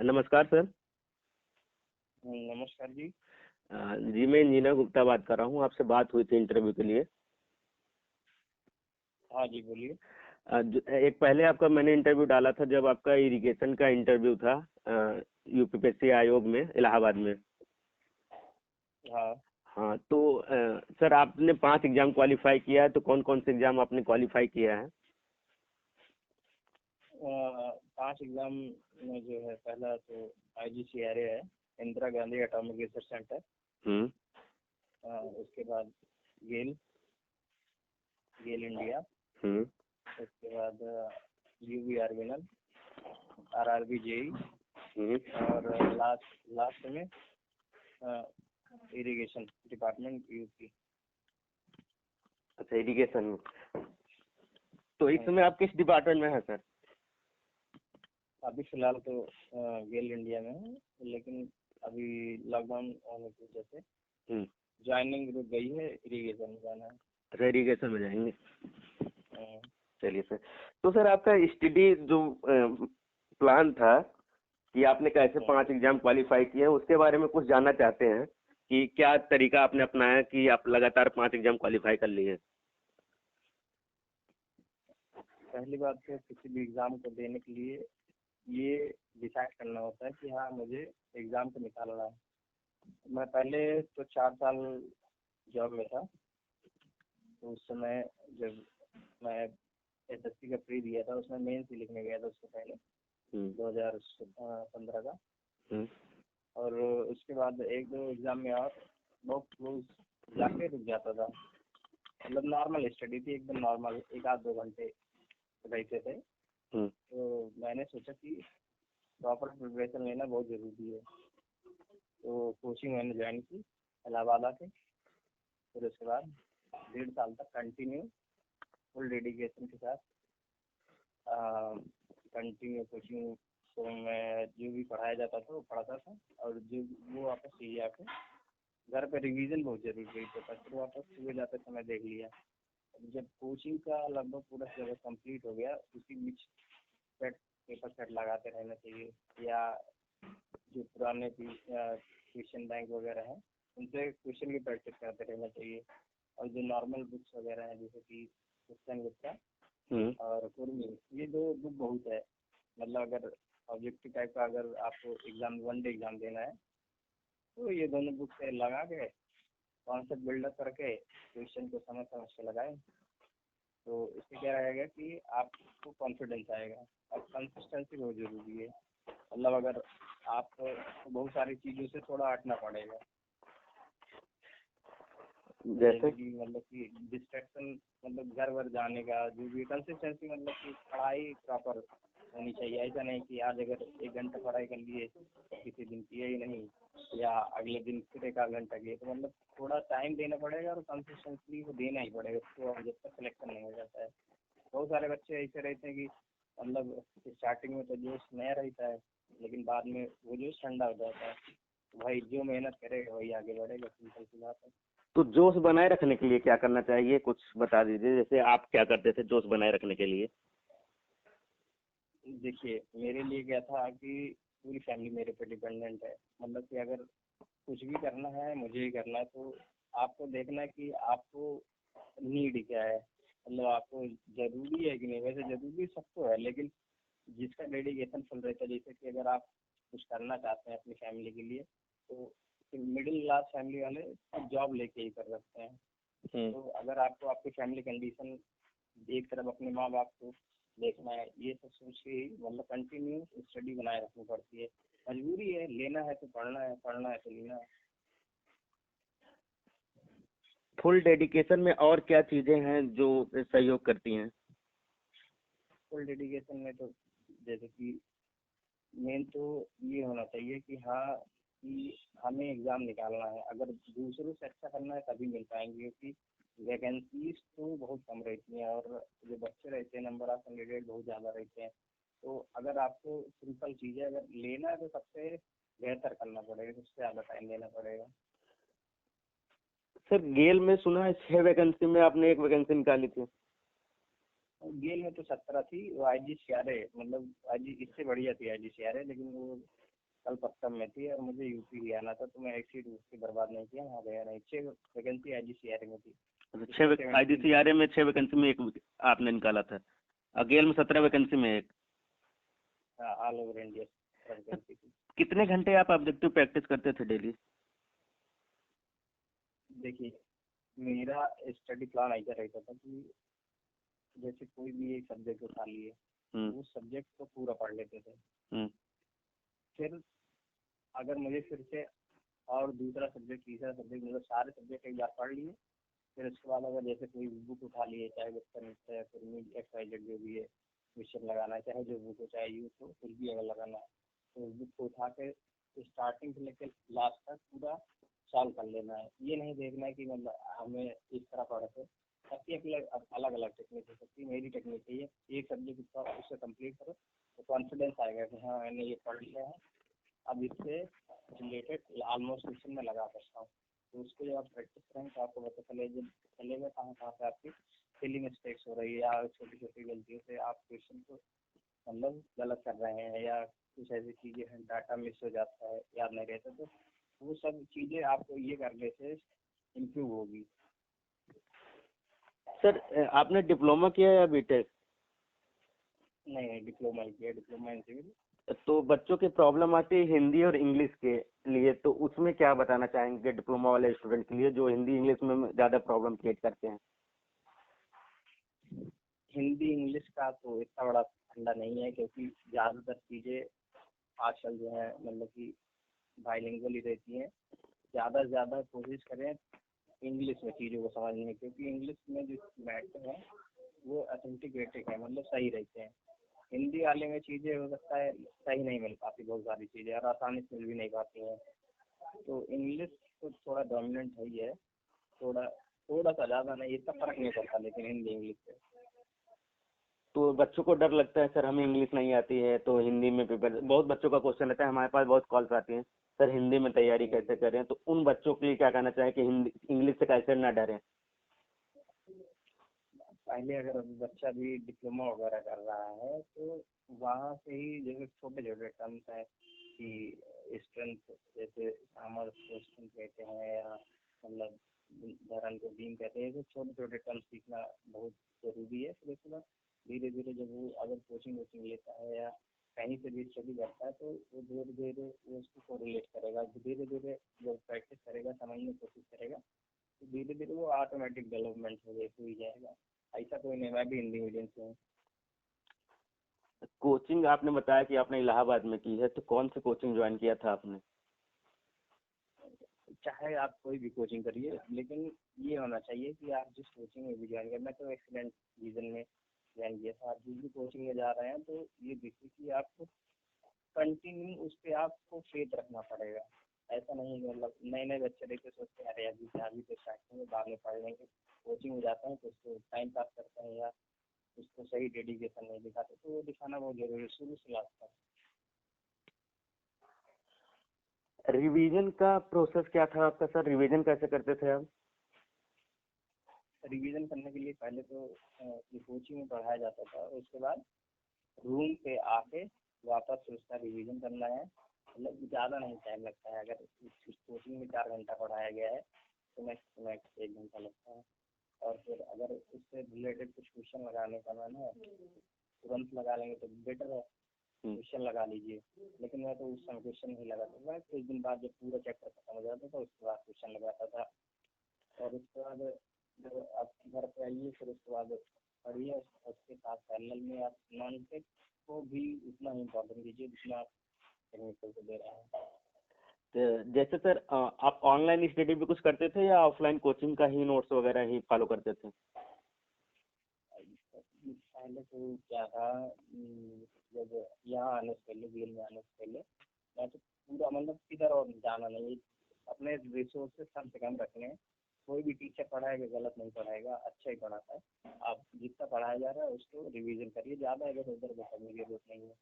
नमस्कार सर। नमस्कार जी। जी मैं इंजीनियर गुप्ता बात कर रहा हूँ। आपसे बात हुई थी इंटरव्यू के लिए। हाँ जी, बोलिए। एक पहले आपका मैंने इंटरव्यू डाला था जब आपका इरिगेशन का इंटरव्यू था यूपीपीएससी आयोग में इलाहाबाद में। हाँ, हाँ तो सर आपने 5 एग्जाम क्वालिफाई किया है, तो कौन कौन से एग्जाम आपने क्वालिफाई किया है? 5 एग्जाम में जो है, पहला तो IGCRA है, Indira Gandhi atomic research centre. Hmm. उसके बाद गेल गेल इंडिया। हम्म। उसके बाद UV आर्विनल, RRB JEE, हम्म। और लास्ट में इरिगेशन डिपार्टमेंट यूपी। अच्छा, इरिगेशन में। तो इस समय आप किस डिपार्टमेंट में हैं सर? अभी फिलहाल तो गेल इंडिया में है, लेकिन अभी लॉकडाउन होने की वजह से ज्वाइनिंग रुक गई है, इरिगेशन में जाना है। अच्छा, इरिगेशन में जाएंगे। हाँ। चलिए सर। तो सर आपका स्टडी जो प्लान था कि आपने कैसे 5 एग्जाम क्वालिफाई किए हैं, उसके बारे में कुछ जानना चाहते हैं कि क्या तरीका आपने अपनाया कि आप लगातार 5 एग्जाम क्वालिफाई कर लिए? पहली बात तो किसी भी एग्जाम को देने के लिए ये डिसाइड करना होता है कि हाँ, मुझे एग्जाम को निकालना है। मैं पहले तो 4 साल जॉब में था, तो उस समय जब मैं SSC का प्री दिया था, उसमें मेंस ही लिखने गया था उससे पहले 2015 का। और उसके बाद 1-2 एग्जाम में और बहुत क्लोज जाके रुक जाता था। मतलब नॉर्मल स्टडी थी, एकदम नॉर्मल, 1-2 घंटे रहते थे। तो मैंने सोचा कि प्रॉपर प्रिपरेशन लेना बहुत ज़रूरी है, तो कोचिंग मैंने ज्वाइन की इलाहाबाद आके। फिर उसके बाद 1.5 साल तक कंटिन्यू फुल डेडिकेशन के साथ कंटिन्यू कोचिंग। तो मैं जो भी पढ़ाया जाता था वो पढ़ाता था, और जो वो वापस चाहिए आके घर पे रिवीजन बहुत जरूरी होता था, फिर वापस सुबह जाते समय देख लिया। जब कोचिंग का लगभग पूरा सिलेबस कंप्लीट हो गया, उसी बीच पेपर सेट लगाते रहना चाहिए, या जो पुराने क्वेश्चन बैंक वगैरह हैं उनसे क्वेश्चन की प्रैक्टिस करते रहना चाहिए। और जो नॉर्मल बुक्स वगैरह हैं, जैसे कि क्वेश्चन गुप्ता और कुर्मी, ये 2 बुक बहुत है। मतलब अगर ऑब्जेक्टिव टाइप का अगर आपको एग्जाम 1 डे एग्जाम देना है, तो ये दोनों बुक से लगा के कॉन्सेप्ट बिल्डअप करके क्वेश्चन को समझ समझ के लगाएं, तो इससे क्या रहेगा कि आपको कॉन्फिडेंस आएगा। और कंसिस्टेंसी बहुत ज़रूरी है। मतलब अगर आपको बहुत सारी चीज़ों से थोड़ा हटना पड़ेगा, जैसे कि मतलब कि डिस्ट्रैक्शन, मतलब घर वर जाने का जो भी कंसिस्टेंसी, मतलब कि पढ़ाई प्रॉपर होनी चाहिए। ऐसा नहीं कि आज अगर 1 घंटा पढ़ाई कर लिए, किसी दिन किए ही नहीं, या अगले दिन फिर 1 घंटा किए, तो मतलब थोड़ा टाइम देना पड़ेगा और कंसिस्टेंटली वो देना ही पड़ेगा उसको, जब तक सिलेक्शन नहीं हो जाता है। बहुत सारे बच्चे ऐसे रहते हैं कि मतलब स्टार्टिंग में तो जोश नया रहता है, लेकिन बाद में वो जोश ठंडा हो जाता है। भाई जो मेहनत करेगा वही आगे बढ़ेगा, सिंपल सी बात है। तो जोश बनाए रखने के लिए क्या करना चाहिए, कुछ बता दीजिए। जैसे आप क्या करते थे जोश बनाए रखने के लिए? देखिए, मेरे लिए क्या था कि पूरी फैमिली मेरे पे डिपेंडेंट है। मतलब कि अगर कुछ भी करना है, मुझे ही करना है, तो आपको देखना है कि आपको नीड क्या है। मतलब आपको ज़रूरी है कि नहीं। वैसे ज़रूरी सबको है, लेकिन जिसका डेडिकेशन फुल रहता है, जैसे कि अगर आप कुछ करना चाहते हैं अपनी फैमिली के लिए, तो मिडिल क्लास फैमिली वाले जॉब लेके ही कर सकते हैं। तो अगर आपको आपकी फैमिली कंडीशन, एक तरफ अपने माँ बाप को देखना है, ये सब सोच के ही मतलब कंटिन्यू स्टडी बनाए रखनी पड़ती है। मजबूरी है, लेना है तो पढ़ना है, पढ़ना है तो लेना है। फुल डेडिकेशन में और क्या चीजें हैं जो सहयोग करती हैं? फुल डेडिकेशन में तो जैसे कि मेन तो ये होना चाहिए कि हाँ, कि हमें एग्ज़ाम निकालना है। अगर दूसरों से अच्छा करना है तभी मिल पाएंगे, क्योंकि वैकेंसीज तो बहुत कम रहती हैं, और जो बच्चे रहते हैं, नंबर ऑफ कैंडिडेट बहुत ज़्यादा रहते हैं। तो अगर आपको सिंपल चीज़ें अगर लेना है, तो सबसे बेहतर करना पड़ेगा, सबसे ज़्यादा टाइम देना पड़ेगा। सर गेल में सुना है 6 वैकेंसी में आपने 1 वैकेंसी निकाली थी। गेल में तो 17 थी, वो IGCRA, मतलब IG इससे बढ़िया थी IGCRA, लेकिन वो कल पक्कम में थी और मुझे यूपी ही आना था, तो मैं एक सीट उसकी बर्बाद नहीं किया, वहाँ गया नहीं। 6 वैकेंसी IGCRA में थी। IGCRA में 6 वैकेंसी में एक आपने निकाला था, अगेल में 17 वैकेंसी में एक। हाँ, ऑल ओवर इंडिया वैकेंसी थी। कितने घंटे आप ऑब्जेक्टिव प्रैक्टिस करते थे डेली? देखिए, मेरा स्टडी प्लान ऐसा रहता था कि जैसे कोई भी एक सब्जेक्ट उठा लिए, उस सब्जेक्ट को पूरा पढ़ लेते थे। फिर अगर मुझे फिर से और दूसरा सब्जेक्ट, तीसरा सब्जेक्ट, मतलब सारे सब्जेक्ट एक बार पढ़ लिए, फिर उसके बाद अगर जैसे कोई बुक उठा लिए, चाहे वेस्टर्न है, फिर XYZ जो भी है, क्वेश्चन लगाना है, चाहे जो बुक हो, चाहे यूथ हो, कुछ भी अगर लगाना है, तो उस बुक को उठा के स्टार्टिंग से लेकर लास्ट तक पूरा सॉल्व कर लेना है। ये नहीं देखना है कि मतलब हमें इस तरह पढ़े थे। सबकी अलग अलग टेक्निक हो सकती है। मेरी टेक्निक है ये, एक सब्जेक्ट उससे कंप्लीट करो तो कॉन्फिडेंस आएगा कि हाँ मैंने ये पढ़ लिया है, अब इससे रिलेटेड ऑलमोस्ट क्वेश्चन में लगा सकता हूँ। तो उसको जब आप प्रैक्टिस करेंगे तो आपको पता चलेगा कहाँ कहाँ पे आपकी सिली मिस्टेक्स हो रही है, या छोटी छोटी गलतियों से आप क्वेश्चन को मतलब गलत कर रहे हैं, या कुछ ऐसी चीज़ें हैं, डाटा मिस हो जाता है, याद नहीं रहता। तो वो सब चीज़ें आपको ये करने से इम्प्रूव होगी। सर आपने डिप्लोमा किया या बीटेक? नहीं, डिप्लोमा ही किया, डिप्लोमा इन सिविल। तो बच्चों की प्रॉब्लम आती है हिंदी और इंग्लिश के लिए, तो उसमें क्या बताना चाहेंगे डिप्लोमा वाले स्टूडेंट के लिए जो हिंदी इंग्लिश में ज़्यादा प्रॉब्लम क्रिएट करते हैं? हिंदी इंग्लिश का तो इतना बड़ा फंडा नहीं है, क्योंकि ज़्यादातर चीज़ें आजकल जो है मतलब कि बाइलिंगुअल ही रहती हैं। ज़्यादा से ज़्यादा कोशिश करें इंग्लिश में चीज़ों को समझने की, क्योंकि इंग्लिश में जो मैटर है वो ऑथेंटिकेटेड है, मतलब सही रहते हैं। हिंदी वाले में चीज़ें हो सकता है सही नहीं मिल पाती, बहुत सारी चीज़ें, और आसानी से मिल भी नहीं पाती हैं। तो इंग्लिश तो थोड़ा डोमिनेंट है ही है, थोड़ा थोड़ा सा, ज़्यादा नहीं, इतना फर्क नहीं पड़ता लेकिन हिंदी इंग्लिश से। तो बच्चों को डर लगता है सर हमें इंग्लिश नहीं आती है तो हिंदी में पेपर, बहुत बच्चों का क्वेश्चन रहता है, हमारे पास बहुत कॉल्स आती हैं सर हिंदी में तैयारी कैसे करें, तो उन बच्चों के लिए क्या कहना चाहें कि हिंदी इंग्लिश से कैसे ना डरें? पहले अगर बच्चा भी डिप्लोमा वगैरह कर रहा है तो वहाँ से ही जैसे छोटे छोटे टर्म्स हैं कि स्ट्रेंथ, जैसे सामर को स्ट्रेंथ कहते हैं, या मतलब धरन को बीम कहते हैं, तो छोटे छोटे टर्म्स सीखना बहुत ज़रूरी है। फिर उसके बाद धीरे धीरे जब वो अगर कोचिंग वोचिंग लेता है या कहीं से भी स्टडी करता है, तो वो धीरे धीरे वो उसको कोरिलेट करेगा, धीरे धीरे जब प्रैक्टिस करेगा, समझने की कोशिश करेगा, तो धीरे धीरे वो ऑटोमेटिक डेवलपमेंट हो ही जाएगा। ऐसा कोई नहीं, मैं भी हिंदी मीडियम से हूँ। कोचिंग आपने बताया कि आपने इलाहाबाद में की है, तो कौन सी कोचिंग ज्वाइन किया था आपने? चाहे आप कोई भी कोचिंग करिए, लेकिन ये होना चाहिए कि आप जिस कोचिंग में भी ज्वाइन करें, मैं तो एक्सीलेंट रीजन में ज्वाइन किया था। आप जिस भी कोचिंग में जा रहे हैं तो ये देखिए कि आपको कंटिन्यू उस पर आपको फेथ रखना पड़ेगा। ऐसा नहीं मतलब नए नए बच्चे देखते सोचते हैं अरे अभी तो स्टार्टिंग में, बाद में पढ़ लेंगे। कोचिंग में जाते हैं तो उसको टाइम पास करते हैं, या उसको सही डेडिकेशन नहीं दिखाते, तो वो दिखाना बहुत जरूरी है शुरू से लास्ट तक। रिवीजन का प्रोसेस क्या था आपका सर, रिवीजन कैसे करते थे आप? रिवीजन करने के लिए पहले तो ये कोचिंग में पढ़ाया जाता था, उसके बाद रूम पे आके वापस से उसका रिवीजन करना है। मतलब ज़्यादा नहीं टाइम लगता है, अगर कोचिंग में 4 घंटा पढ़ाया गया है तो मैक्स 1 घंटा लगता है। और फिर अगर उससे रिलेटेड कुछ क्वेश्चन लगाने का मन है, तुरंत लगा लेंगे तो बेटर है, क्वेश्चन लगा लीजिए। लेकिन मैं तो उस समय क्वेश्चन नहीं लगाता, मैं कुछ दिन बाद जब पूरा चैप्टर खत्म हो जाता था उसके बाद क्वेश्चन लगाता था। और उसके बाद जब आप घर पे आइए, फिर उसके बाद पढ़िए, उसके साथ पैरेलल में आप नॉन टेक को भी उतना ही इम्पोर्टेंट दीजिए जितना आप टेक्निकल को दे रहे हैं। तो जैसे सर आप ऑनलाइन स्टडी भी कुछ करते थे या ऑफलाइन कोचिंग का ही नोट्स वगैरह ही फॉलो करते थे? पहले तो क्या था, जब यहाँ आने से पहले, बीएल में आने से पहले, मैं तो पूरा मतलब किधर और जाना नहीं, अपने रिसोर्सेज कम से कम रखने हैं। कोई भी टीचर पढ़ाएगा गलत नहीं पढ़ाएगा, अच्छा ही पढ़ाता है। आप जितना पढ़ाया जा रहा है उसको रिवीजन करिए, ज़्यादा इधर उधर करने की जरूरत नहीं है।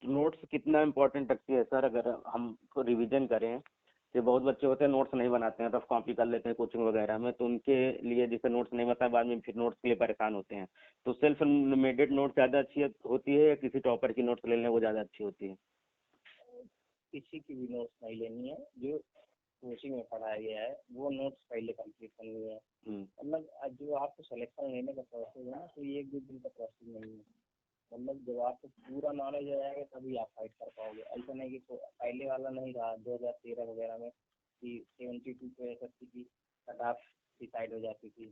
नोट्स कितना इम्पोर्टेंट रखती है सर अगर हम रिवीजन करें, कि बहुत बच्चे होते हैं नोट्स नहीं बनाते हैं, रफ कॉपी कर लेते हैं कोचिंग वगैरह में, तो उनके लिए जैसे नोट्स नहीं बनता है, बाद में फिर नोट्स के लिए परेशान होते हैं। तो सेल्फ मेडेड नोट ज़्यादा अच्छी होती है या किसी टॉपर की नोट्स ले लें वो ज़्यादा अच्छी होती है? किसी की भी नोट्स नहीं लेनी है, जो कोचिंग में पढ़ाया गया है वो नोट्स पहले कंप्लीट करनी है। मतलब जो आपको सिलेक्शन लेने का प्रोसेस है ना, तो ये 1-2 दिन का प्रोसेस नहीं है। मतलब जब आपको पूरा नॉलेज हो जाएगा तभी आप फाइट कर पाओगे। ऐसा नहीं कि तो पहले वाला नहीं रहा 2013 वगैरह में कि 72 पे एसएससी की कट ऑफ डिसाइड हो जाती थी,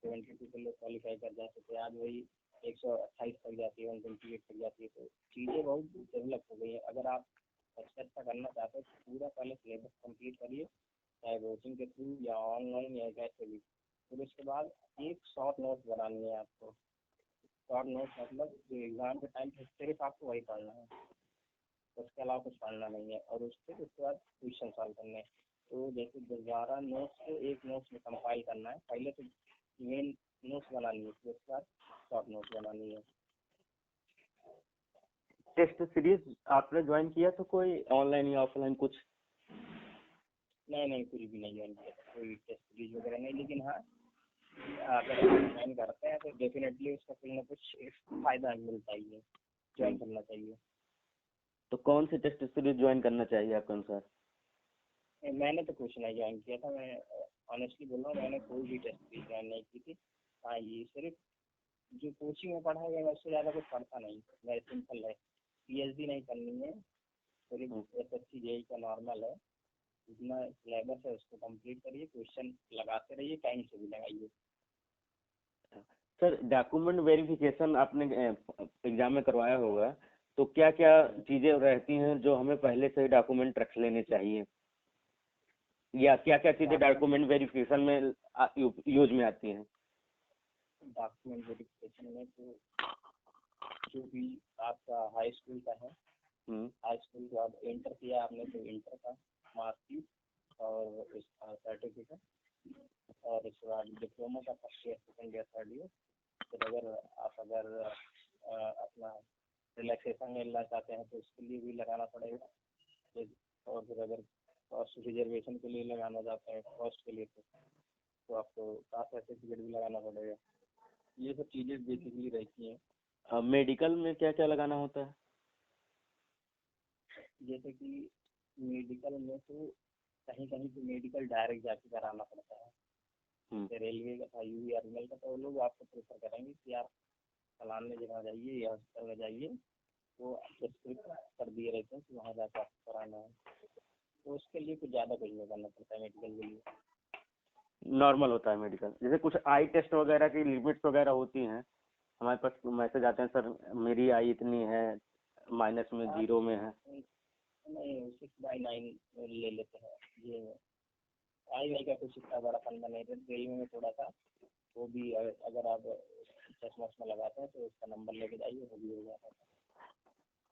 72 पे लोग क्वालिफाई कर जाते थे। आज वही 128 तक जाती है, 128 तक जाती है। तो चीज़ें बहुत डेवलप हो गई हैं। अगर आप अच्छा करना चाहते हो तो पूरा पहले सिलेबस कंप्लीट करिए, चाहे कोचिंग के थ्रू या ऑनलाइन या कैसे भी। फिर उसके बाद एक शॉर्ट नोट बनानी है आपको। शॉर्ट नोट मतलब जो एग्जाम के टाइम पे सिर्फ आपको वही पढ़ना है, उसके अलावा कुछ पढ़ना नहीं है। और उसके बाद क्वेश्चन सॉल्व करने हैं। तो जैसे 12 नोट्स को एक नोट्स में कंपाइल करना है। पहले तो मेन नोट्स बनानी है, फिर उसके बाद शॉर्ट नोट्स बनानी है। टेस्ट सीरीज आपने ज्वाइन किया तो कोई ऑनलाइन या ऑफलाइन कुछ? नहीं, कुछ भी नहीं ज्वाइन किया, कोई टेस्ट सीरीज वगैरह नहीं। लेकिन हाँ, अगर आप ज्वाइन करते हैं तो डेफिनेटली उसका कुछ ना कुछ फायदा मिलता ही है, ज्वाइन करना चाहिए। तो कौन सी टेस्ट सीरीज ज्वाइन करना चाहिए आपके अनुसार? मैंने तो कुछ नहीं ज्वाइन किया था, मैं ऑनेस्टली बोल रहा हूँ, मैंने कोई भी टेस्ट सीरीज ज्वाइन नहीं की थी। हाँ, ये सिर्फ जो कोचिंग में पढ़ा गया उससे ज़्यादा कुछ पढ़ता नहीं, मेरा सिंपल है। पीएचडी नहीं करनी है, सिर्फ एसएससी जेईई का नॉर्मल है। जितना सिलेबस है उसको कंप्लीट करिए, क्वेश्चन लगाते रहिए, कहीं से भी लगाइए। सर डॉक्यूमेंट वेरिफिकेशन आपने एग्जाम में करवाया होगा, तो क्या क्या चीजें रहती हैं जो हमें पहले से ही डॉक्यूमेंट रख लेने चाहिए, या क्या क्या चीजें डॉक्यूमेंट वेरिफिकेशन में यूज में आती हैं? डॉक्यूमेंट वेरिफिकेशन में तो जो भी आपका हाई स्कूल का है, हाई स्कूल के बाद इंटर किया आपने तो इंटर का मार्कशीट और इसका सर्टिफिकेट, और इसके बाद डिप्लोमा का first year, second year, third year. फिर अगर अपना रिलैक्सेशन मिलना चाहते हैं तो उसके लिए भी लगाना पड़ेगा। और फिर अगर कॉस्ट रिजर्वेशन के लिए लगाना चाहते हैं कॉस्ट के लिए तो आपको कास्ट सर्टिफिकेट भी लगाना पड़ेगा। ये सब चीज़ें बेसिकली रहती हैं। मेडिकल में क्या क्या लगाना होता है? जैसे कि मेडिकल में तो कहीं कहीं तो मेडिकल डायरेक्ट जाके कराना पड़ता है। जैसे रेलवे का था, यूआरएल का, तो वो लोग आपको प्रेफर करेंगे कि आप फलाने जगह जाइए या हॉस्पिटल में जाइए, वो प्रिस्क्रिप्ट कर दिए रहते हैं कि वहाँ जाकर आपको कराना है। तो उसके लिए कुछ ज़्यादा कुछ नहीं करना पड़ता है मेडिकल के लिए। नॉर्मल होता है मेडिकल। जैसे कुछ आई टेस्ट वगैरह की लिमिट्स वगैरह होती हैं, हमारे पास मैसेज आते हैं सर मेरी आई इतनी है, माइनस में, 0 में है। नहीं, 6/9 ले लेते हैं ये। आई वाई का कुछ इतना बड़ा फंडा नहीं था, रेलवे में थोड़ा सा वो भी अगर आप चश्मा वश्मा लगाते हैं तो उसका नंबर लेके जाइए, वो भी हो जाता है।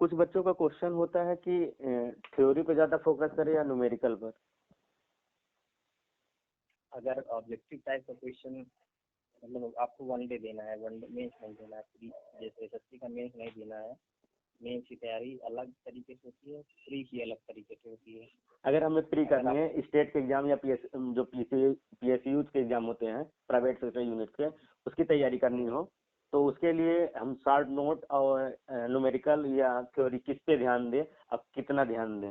कुछ बच्चों का क्वेश्चन होता है कि थ्योरी पे ज्यादा फोकस करें या न्यूमेरिकल पर? अगर ऑब्जेक्टिव टाइप का क्वेश्चन, मतलब आपको वन डे देना है, वन डे मेंस नहीं देना है, प्री जैसे एसएससी का मेंस नहीं देना है। मेंस की तैयारी अलग तरीके से होती है, प्री की अलग तरीके से होती है। अगर हमें प्री करनी है, स्टेट के एग्जाम या जो पीएसयू के एग्जाम होते हैं प्राइवेट सेक्टर यूनिट के, उसकी तैयारी करनी हो, तो उसके लिए हम शॉर्ट नोट और न्यूमेरिकल या थ्योरी किस पे ध्यान दें, अब कितना ध्यान दें?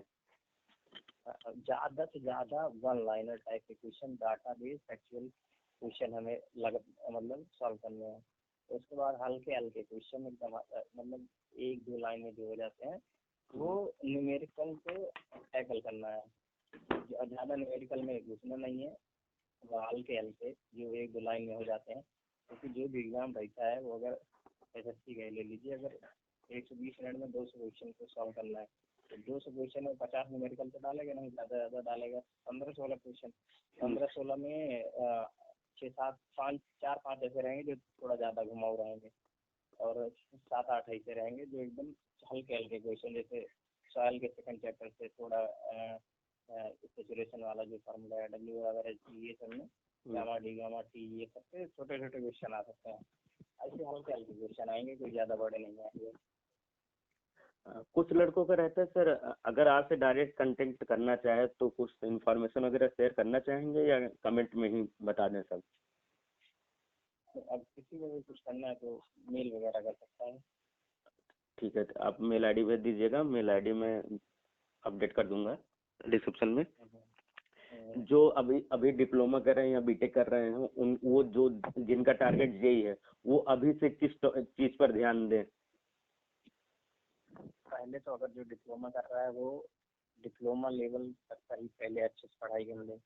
ज़्यादा से ज़्यादा वन लाइनर टाइप के question, data base factual question हमें मतलब सॉल्व करने हैं। तो उसके बाद हल्के हल्के क्वेश्चन एकदम मतलब 1-2 लाइन में जो हो जाते हैं, वो न्यूमेरिकल को टैकल करना है। ज़्यादा न्यूमेरिकल में घुसना नहीं है, वो हल्के हल्के जो 1-2 लाइन में हो जाते हैं। क्योंकि जो भी एग्जाम रहता है वो अगर एसएससी का ले लीजिए, अगर 120 मिनट में 200 क्वेश्चन को सॉल्व करना है, तो 200 क्वेश्चन में 50 न्यूमेरिकल तो डालेगा नहीं, ज़्यादा डालेगा 15-16 क्वेश्चन। 15-16 में 4-5 ऐसे रहेंगे जो थोड़ा ज़्यादा घुमाऊ रहेंगे, और 7-8 ऐसे रहेंगे जो एकदम हल्के हल्के क्वेश्चन, जैसे सॉइल के सेकंड चैप्टर से थोड़ा सेचुरेशन वाला जो फार्मूला है, डब्ल्यू एवरेज, ये सब में गामा डी गामा टी, ये सबसे छोटे छोटे क्वेश्चन आ सकते हैं। ऐसे हल्के हल्के क्वेश्चन आएंगे, कोई ज़्यादा बड़े नहीं आएंगे। कुछ लड़कों का रहता है सर, अगर आपसे डायरेक्ट कांटेक्ट करना चाहे तो कुछ इन्फॉर्मेशन वगैरह शेयर करना चाहेंगे या कमेंट में ही बता दें सब? तो अब किसी को भी कुछ करना है तो मेल वगैरह कर सकता है। ठीक है, तो आप मेल आईडी भेज दीजिएगा, मेल आईडी में अपडेट कर दूंगा डिस्क्रिप्शन में। जो अभी अभी डिप्लोमा कर रहे हैं या बीटेक कर रहे हैं, उन वो जो जिनका टारगेट जेई है, वो अभी से किस चीज पर ध्यान दें? पहले तो अगर जो डिप्लोमा कर रहा है वो डिप्लोमा लेवल तक का ही पहले अच्छे से पढ़ाई कर ले।